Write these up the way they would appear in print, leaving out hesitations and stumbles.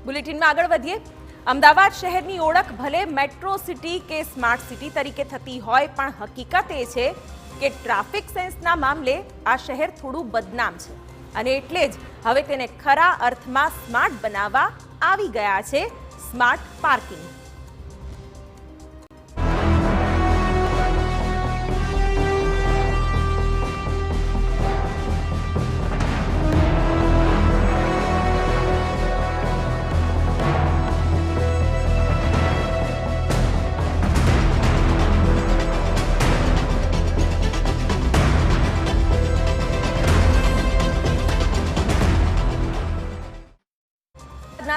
બુલેટિનમાં આગળ વધીએ. અમદાવાદ શહેરની ઓળખ ભલે મેટ્રો સિટી કે સ્માર્ટ સિટી તરીકે થતી હોય, પણ હકીકત એ છે કે ટ્રાફિક સેન્સના મામલે આ શહેર થોડું બદનામ છે અને એટલે જ હવે તેને ખરા અર્થમાં સ્માર્ટ બનાવવા આવી ગયા છે smart parking.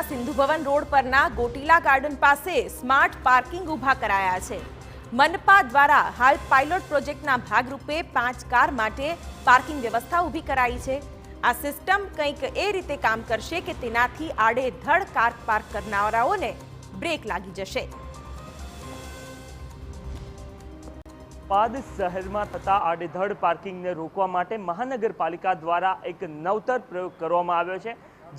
Sindhu Bhavan road પરના ગોટીલા ગાર્ડન પાસે સ્માર્ટ પાર્કિંગ ઊભા કરાયા છે. મનપા દ્વારા હાલ પાયલોટ પ્રોજેક્ટના ભાગરૂપે 5 કાર માટે પાર્કિંગ વ્યવસ્થા ઊભી કરાઈ છે. આ સિસ્ટમ કંઈક એ રીતે કામ કરશે કે તેનાથી આડેધડ કાર પાર્ક કરનારાઓને બ્રેક લાગી જશે. અમદાવાદ શહેરમાં થતા આડેધડ પાર્કિંગને રોકવા માટે મહાનગરપાલિકા દ્વારા એક નવતર પ્રયોગ કરવામાં આવ્યો છે,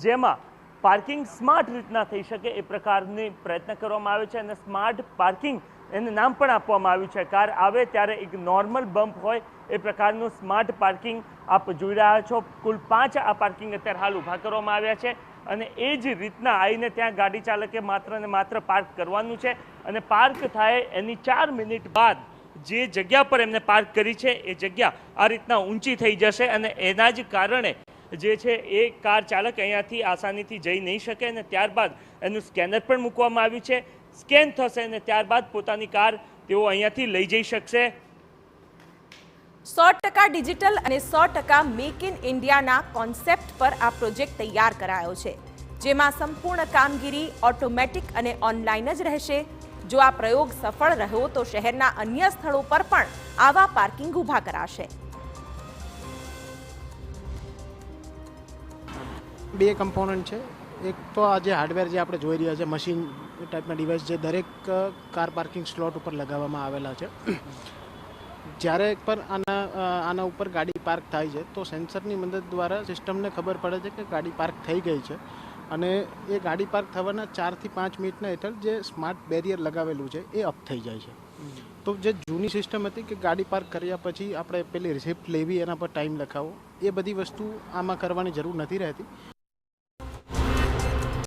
જેમાં પાર્કિંગ સ્માર્ટ રીતના થઈ શકે એ પ્રકારની પ્રયત્ન કરવામાં આવે છે અને સ્માર્ટ પાર્કિંગ એને નામ પણ આપવામાં આવ્યું છે. કાર આવે ત્યારે એક નોર્મલ બમ્પ હોય એ પ્રકારનું સ્માર્ટ પાર્કિંગ આપ જોઈ રહ્યા છો. કુલ 5 આ પાર્કિંગ અત્યારે હાલ ઊભા કરવામાં આવ્યા છે અને એ જ રીતના આવીને ત્યાં ગાડી ચાલકે માત્ર ને માત્ર પાર્ક કરવાનું છે અને પાર્ક થાય એની 4 મિનિટ બાદ જે જગ્યા પર એમને પાર્ક કરી છે એ જગ્યા આ રીતના ઊંચી થઈ જશે અને એના જ કારણે જે છે એ કાર ચાલક અહીંયાથી આસાનીથી જઈ નહીં શકે અને ત્યારબાદ એનું સ્કેનર પણ મૂકવામાં આવ્યું છે. સ્કેન થશે અને ત્યારબાદ પોતાની કાર તેઓ અહીંયાથી લઈ જઈ શકશે. 100% ડિજિટલ અને 100% મેક ઇન ઇન્ડિયાના કોન્સેપ્ટ પર આ પ્રોજેક્ટ તૈયાર કરાયો છે, જેમાં સંપૂર્ણ કામગીરી ઓટોમેટિક અને ઓનલાઈન જ રહેશે. જો આ પ્રયોગ સફળ રહ્યો તો શહેરના અન્ય સ્થળો પર પણ આવા પાર્કિંગ ઊભા કરાશે. 2 કમ્પોનન્ટ છે. એક તો આ જે હાર્ડવેર જે આપણે જોઈ રહ્યા છે, મશીન ટાઈપના ડિવાઇસ જે દરેક કાર પાર્કિંગ સ્લોટ ઉપર લગાવવામાં આવેલા છે. જ્યારે પણ આના ઉપર ગાડી પાર્ક થાય છે તો સેન્સરની મદદ દ્વારા સિસ્ટમને ખબર પડે છે કે ગાડી પાર્ક થઈ ગઈ છે અને એ ગાડી પાર્ક થવાના 4 થી 5 મિનિટના હેઠળ જે સ્માર્ટ બેરિયર લગાવેલું છે એ અપ થઈ જાય છે. તો જે જૂની સિસ્ટમ હતી કે ગાડી પાર્ક કર્યા પછી આપણે પેલી રિસિપ્ટ લેવી, એના પર ટાઈમ લખાવો, એ બધી વસ્તુ આમાં કરવાની જરૂર નથી રહેતી.